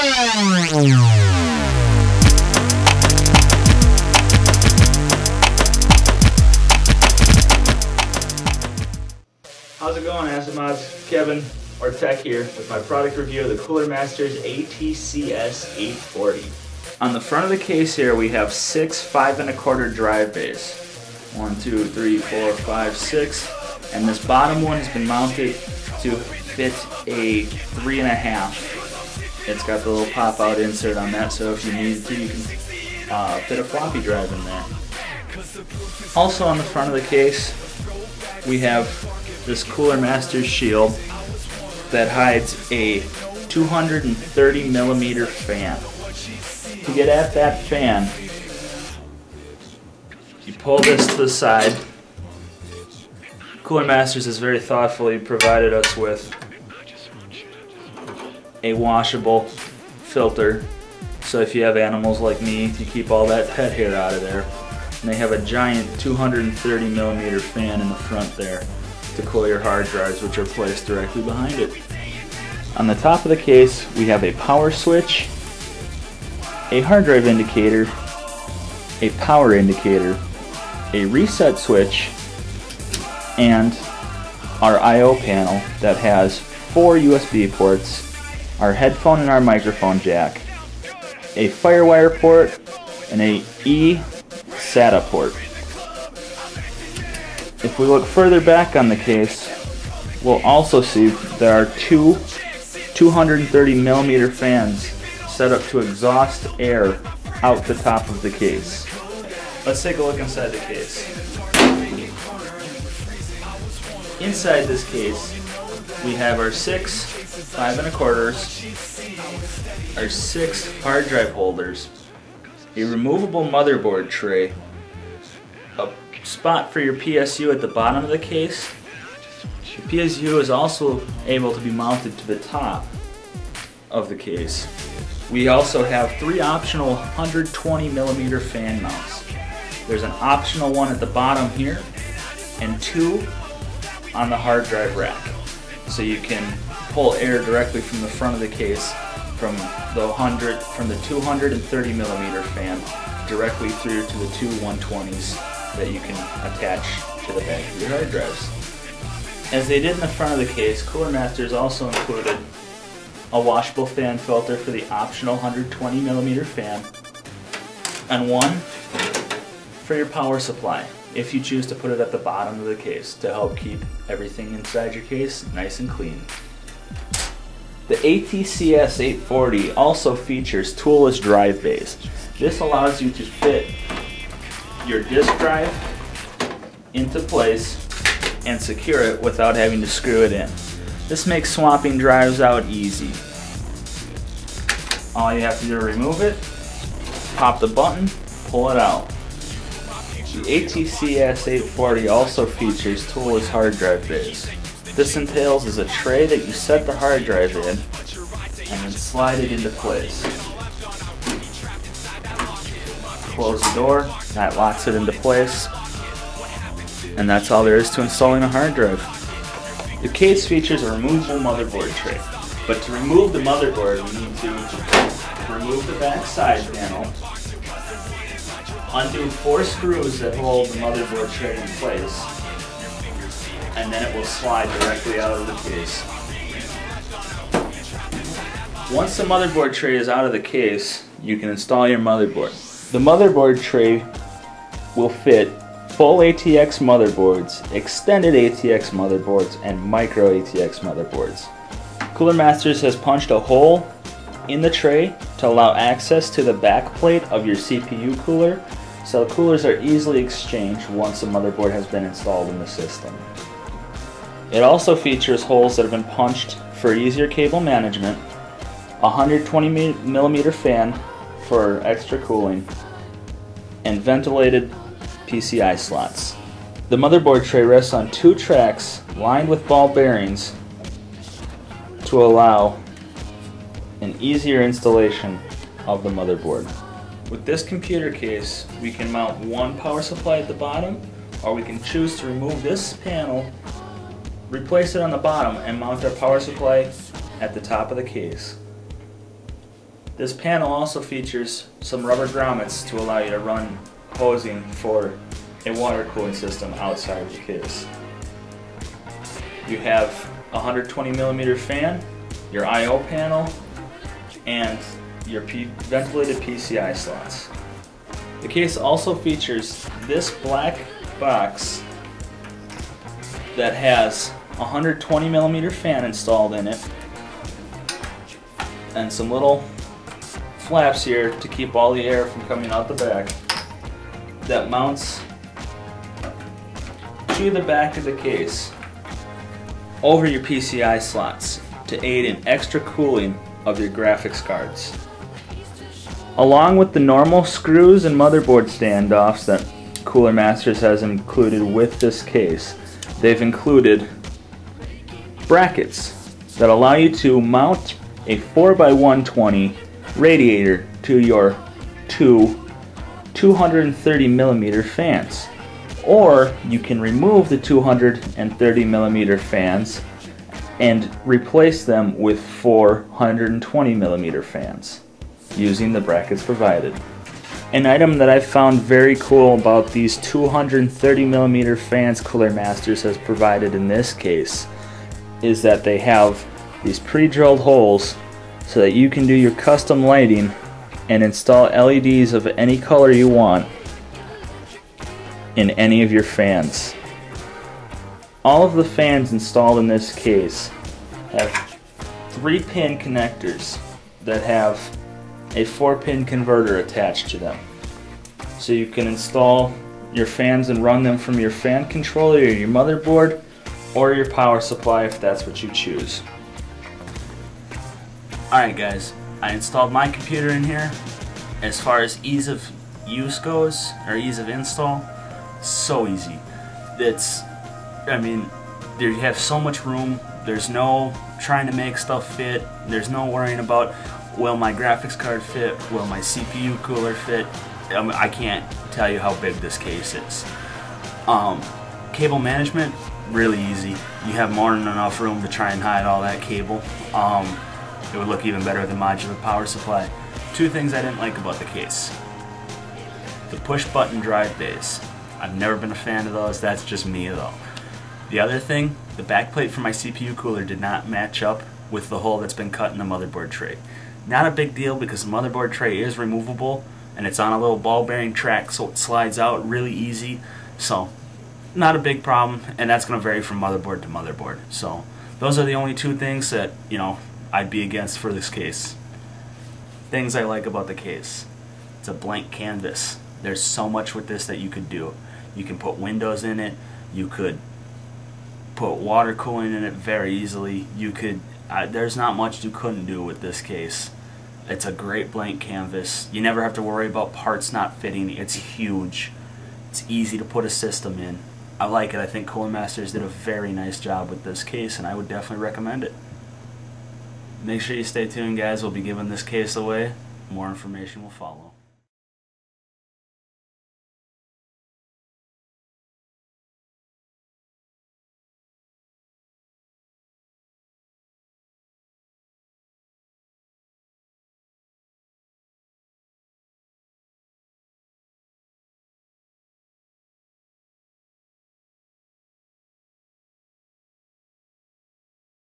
How's it going, Acid Mods? Kevin, or Tech here, with my product review of the Cooler Masters Atcs 840. On the front of the case here, we have 6 5 1/4 drive bays. 1, 2, 3, 4, 5, 6. And this bottom one has been mounted to fit a 3 1/2. It's got the little pop-out insert on that, so if you need to, you can fit a floppy drive in there. Also on the front of the case, we have this Cooler Masters shield that hides a 230mm fan. To get at that fan, you pull this to the side. Cooler Masters has very thoughtfully provided us with a washable filter, so if you have animals like me, you keep all that pet hair out of there. And they have a giant 230mm fan in the front there to cool your hard drives, which are placed directly behind it. On the top of the case, we have a power switch, a hard drive indicator, a power indicator, a reset switch, and our I/O panel that has 4 USB ports, our headphone and our microphone jack, a FireWire port, and a eSATA port. If we look further back on the case, we'll also see there are 2 230mm fans set up to exhaust air out the top of the case. Let's take a look inside the case. Inside this case, we have our 6 5 1/4s, our 6 hard drive holders, a removable motherboard tray, a spot for your PSU at the bottom of the case. The PSU is also able to be mounted to the top of the case. We also have 3 optional 120mm fan mounts. There's an optional one at the bottom here and 2 on the hard drive rack. So you can pull air directly from the front of the case from the 230mm fan directly through to the 2 120s that you can attach to the back of your hard drives. As they did in the front of the case, Cooler Masters also included a washable fan filter for the optional 120mm fan, and one for your power supply, if you choose to put it at the bottom of the case to help keep everything inside your case nice and clean. The Atcs 840 also features toolless drive bays. This allows you to fit your disk drive into place and secure it without having to screw it in. This makes swapping drives out easy. All you have to do is remove it, pop the button, pull it out. The Atcs 840 also features toolless hard drive bays. This entails is a tray that you set the hard drive in and then slide it into place. Close the door, that locks it into place, and that's all there is to installing a hard drive. The case features a removable motherboard tray, but to remove the motherboard we need to remove the back side panel, undo 4 screws that hold the motherboard tray in place, and then it will slide directly out of the case. Once the motherboard tray is out of the case, you can install your motherboard. The motherboard tray will fit full ATX motherboards, extended ATX motherboards, and micro ATX motherboards. Cooler Masters has punched a hole in the tray to allow access to the back plate of your CPU cooler, so the coolers are easily exchanged once the motherboard has been installed in the system. It also features holes that have been punched for easier cable management, a 120mm fan for extra cooling, and ventilated PCI slots. The motherboard tray rests on 2 tracks lined with ball bearings to allow an easier installation of the motherboard. With this computer case, we can mount one power supply at the bottom, or we can choose to remove this panel, replace it on the bottom, and mount our power supply at the top of the case. This panel also features some rubber grommets to allow you to run hosing for a water cooling system outside of the case. You have a 120mm fan, your I/O panel, and your ventilated PCI slots. The case also features this black box that has a 120mm fan installed in it and some little flaps here to keep all the air from coming out the back that mounts to the back of the case over your PCI slots to aid in extra cooling of your graphics cards. Along with the normal screws and motherboard standoffs that Cooler Masters has included with this case, they've included brackets that allow you to mount a 4x120 radiator to your two 230mm fans. Or you can remove the 230mm fans and replace them with 420mm fans using the brackets provided. An item that I found very cool about these 230mm fans Cooler Masters has provided in this case is that they have these pre-drilled holes so that you can do your custom lighting and install LEDs of any color you want in any of your fans. All of the fans installed in this case have 3-pin connectors that have a 4-pin converter attached to them. So you can install your fans and run them from your fan controller or your motherboard or your power supply if that's what you choose. Alright guys, I installed my computer in here. As far as ease of use goes, or ease of install, so easy. You have so much room, there's no trying to make stuff fit, there's no worrying about, will my graphics card fit, will my CPU cooler fit. I can't tell you how big this case is. Cable management, really easy. You have more than enough room to try and hide all that cable. It would look even better with a modular power supply. Two things I didn't like about the case. The push button drive bays. I've never been a fan of those, that's just me though. The other thing, the backplate for my CPU cooler did not match up with the hole that's been cut in the motherboard tray. Not a big deal because the motherboard tray is removable and it's on a little ball bearing track so it slides out really easy. So not a big problem, and that's going to vary from motherboard to motherboard. So those are the only two things that, I'd be against for this case. Things I like about the case. It's a blank canvas. There's so much with this that you could do. You can put windows in it. You could put water cooling in it very easily. You could. There's not much you couldn't do with this case. It's a great blank canvas. You never have to worry about parts not fitting. It's huge. It's easy to put a system in. I like it. I think Cooler Masters did a very nice job with this case, and I would definitely recommend it. Make sure you stay tuned, guys. We'll be giving this case away. More information will follow.